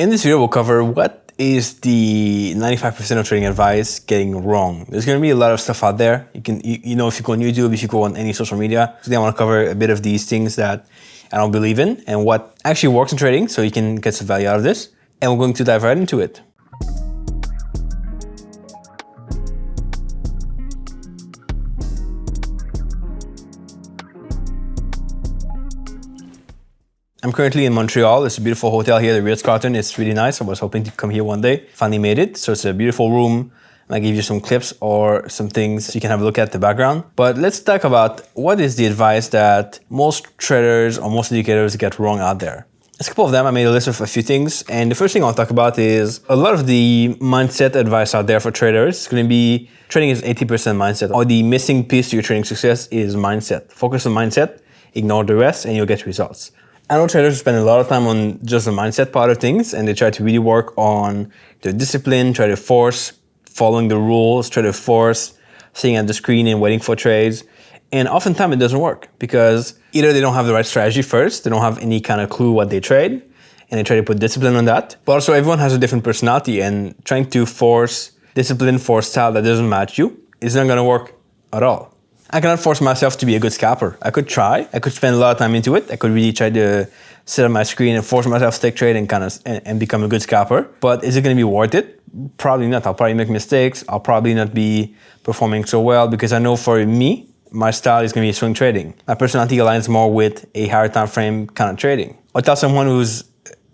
In this video, we'll cover what is the 95% of trading advice getting wrong. There's going to be a lot of stuff out there. If you go on YouTube, if you go on any social media. Today I want to cover a bit of these things that I don't believe in and what actually works in trading so you can get some value out of this. And we're going to dive right into it. I'm currently in Montreal. It's a beautiful hotel here, the Ritz-Carlton. It's really nice. I was hoping to come here one day. Finally made it. So it's a beautiful room. I give you some clips or some things so you can have a look at the background. But let's talk about what is the advice that most traders or most educators get wrong out there. There's a couple of them. I made a list of a few things. And the first thing I'll talk about is a lot of the mindset advice out there for traders. It's going to be trading is 80% mindset, or the missing piece to your trading success is mindset. Focus on mindset, ignore the rest, and you'll get results. I know traders spend a lot of time on just the mindset part of things, and they try to really work on their discipline, try to force following the rules, try to force sitting at the screen and waiting for trades. And oftentimes it doesn't work because either they don't have the right strategy first, they don't have any kind of clue what they trade, and they try to put discipline on that. But also everyone has a different personality, and trying to force discipline for a style that doesn't match you is not going to work at all. I cannot force myself to be a good scalper. I could try. I could spend a lot of time into it. I could really try to sit on my screen and force myself to take trade and become a good scalper. But is it going to be worth it? Probably not. I'll probably make mistakes. I'll probably not be performing so well because I know for me, my style is going to be swing trading. My personality aligns more with a higher time frame kind of trading. Or tell someone who's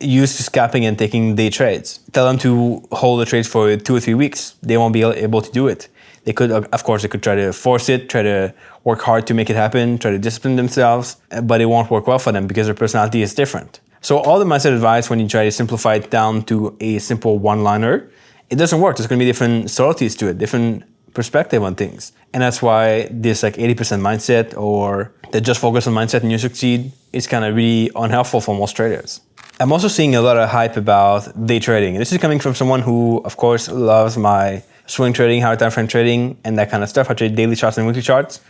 used to scalping and taking day trades. Tell them to hold the trades for 2 or 3 weeks. They won't be able to do it. They could, of course, they could try to force it, try to work hard to make it happen, try to discipline themselves, but it won't work well for them because their personality is different. So all the mindset advice, when you try to simplify it down to a simple one-liner, it doesn't work. There's going to be different subtleties to it, different perspective on things. And that's why this 80% mindset or that just focus on mindset and you succeed is kind of really unhelpful for most traders. I'm also seeing a lot of hype about day trading. This is coming from someone who, of course, loves my swing trading, higher time frame trading, and that kind of stuff. I trade daily charts and weekly charts.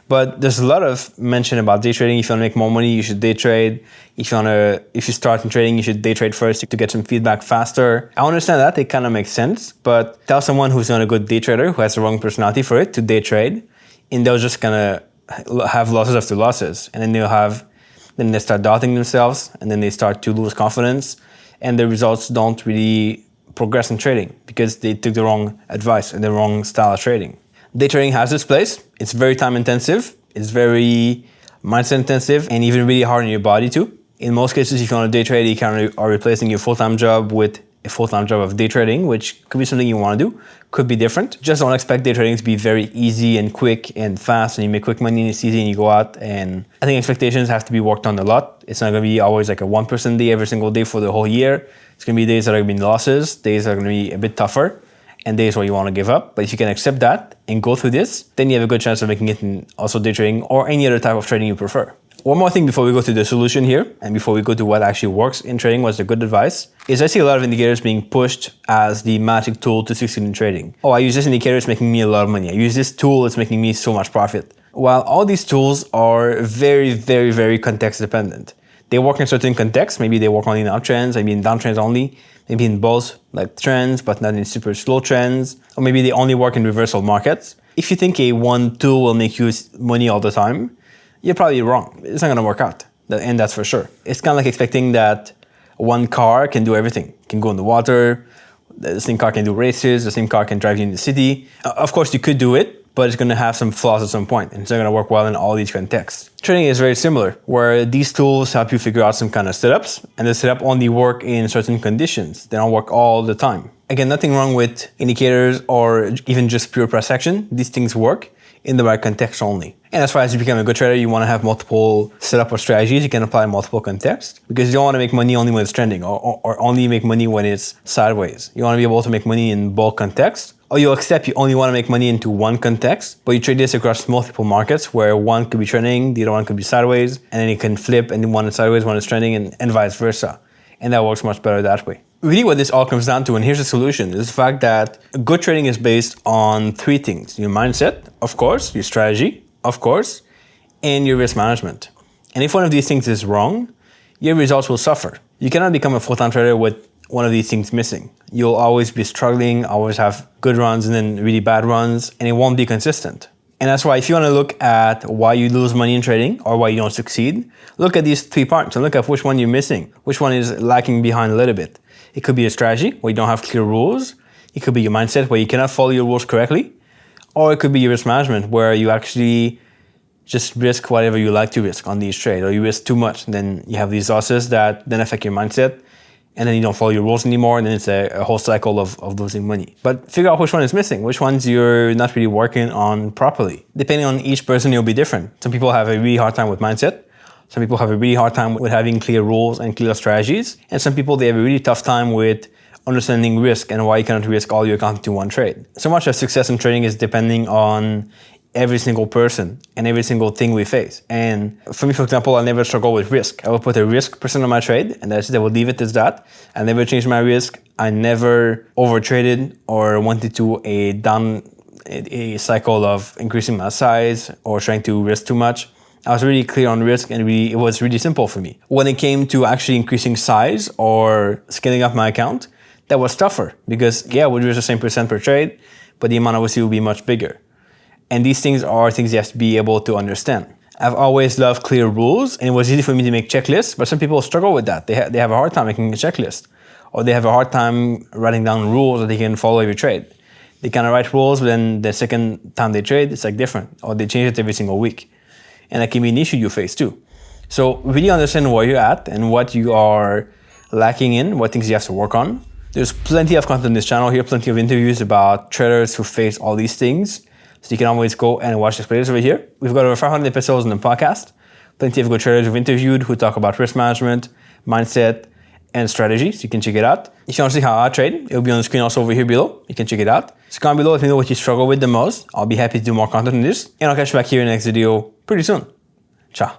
But there's a lot of mention about day trading. If you want to make more money, you should day trade. If you start in trading, you should day trade first to get some feedback faster. I understand that. It kind of makes sense. But tell someone who's not a good day trader, who has the wrong personality for it, to day trade, and they'll just kind of have losses after losses. And then they start doubting themselves, and then they start to lose confidence, and the results don't really progress in trading because they took the wrong advice and the wrong style of trading. Day trading has its place. It's very time intensive. It's very mindset intensive and even really hard on your body too. In most cases, if you want to day trade, you kind of are replacing your full-time job with a full-time job of day trading, which could be something you want to do, could be different. Just don't expect day trading to be very easy and quick and fast and you make quick money and it's easy and you go out. And I think expectations have to be worked on a lot. It's not going to be always like a 1% day every single day for the whole year. It's going to be days that are going to be losses, days that are going to be a bit tougher, and days where you want to give up. But if you can accept that and go through this, then you have a good chance of making it in also day trading or any other type of trading you prefer. One more thing before we go to the solution here, and before we go to what actually works in trading, what's the good advice, is I see a lot of indicators being pushed as the magic tool to succeed in trading. Oh, I use this indicator, it's making me a lot of money. I use this tool, it's making me so much profit. While all these tools are very, very, very context dependent. They work in certain contexts. Maybe they work only in uptrends, maybe in downtrends only, maybe in both like trends, but not in super slow trends, or maybe they only work in reversal markets. If you think a one tool will make you money all the time, you're probably wrong. It's not going to work out, and that's for sure. It's kind of like expecting that one car can do everything. It can go in the water, the same car can do races, the same car can drive you in the city. Of course, you could do it, but it's going to have some flaws at some point, and it's not going to work well in all these contexts. Trading is very similar, where these tools help you figure out some kind of setups, and the setup only work in certain conditions. They don't work all the time. Again, nothing wrong with indicators or even just pure price action. These things work in the right context only. And as far as you become a good trader, you want to have multiple setup or strategies you can apply in multiple contexts because you don't want to make money only when it's trending or only make money when it's sideways. You want to be able to make money in both contexts, or you accept you only want to make money into one context, but you trade this across multiple markets where one could be trending, the other one could be sideways, and then it can flip and one is sideways, one is trending, and vice versa. And that works much better that way. Really what this all comes down to, and here's the solution, is the fact that good trading is based on 3 things. Your mindset, of course, your strategy, of course, and your risk management. And if one of these things is wrong, your results will suffer. You cannot become a full-time trader with one of these things missing. You'll always be struggling, always have good runs and then really bad runs, and it won't be consistent. And that's why if you want to look at why you lose money in trading or why you don't succeed, look at these 3 parts and look at which one you're missing, which one is lacking behind a little bit. It could be a strategy where you don't have clear rules. It could be your mindset where you cannot follow your rules correctly. Or it could be your risk management where you actually just risk whatever you like to risk on these trades, or you risk too much. And then you have these losses that then affect your mindset, and then you don't follow your rules anymore, and then it's a whole cycle of losing money. But figure out which one is missing, which ones you're not really working on properly. Depending on each person, it'll be different. Some people have a really hard time with mindset. Some people have a really hard time with having clear rules and clear strategies. And some people, they have a really tough time with understanding risk and why you cannot risk all your account into one trade. So much of success in trading is depending on every single person and every single thing we face. And for me, for example, I never struggle with risk. I will put a risk percent on my trade, and that's it. I will leave it as that. I never changed my risk. I never overtraded or went into a cycle of increasing my size or trying to risk too much. I was really clear on risk, and it was really simple for me. When it came to actually increasing size or scaling up my account, that was tougher because, yeah, we'd risk the same percent per trade, but the amount obviously would be much bigger. And these things are things you have to be able to understand. I've always loved clear rules, and it was easy for me to make checklists, but some people struggle with that. They have a hard time making a checklist, or they have a hard time writing down rules that they can follow every trade. They kind of write rules, but then the second time they trade, it's like different, or they change it every single week. And that can be an issue you face too. So really understand where you're at and what you are lacking in, what things you have to work on. There's plenty of content on this channel here, plenty of interviews about traders who face all these things. So you can always go and watch the playlist over here. We've got over 500 episodes on the podcast. Plenty of good traders we've interviewed who talk about risk management, mindset, and strategy. So you can check it out. If you want to see how I trade, it'll be on the screen also over here below. You can check it out. So comment below, let me know what you struggle with the most. I'll be happy to do more content on this. And I'll catch you back here in the next video pretty soon. Ciao.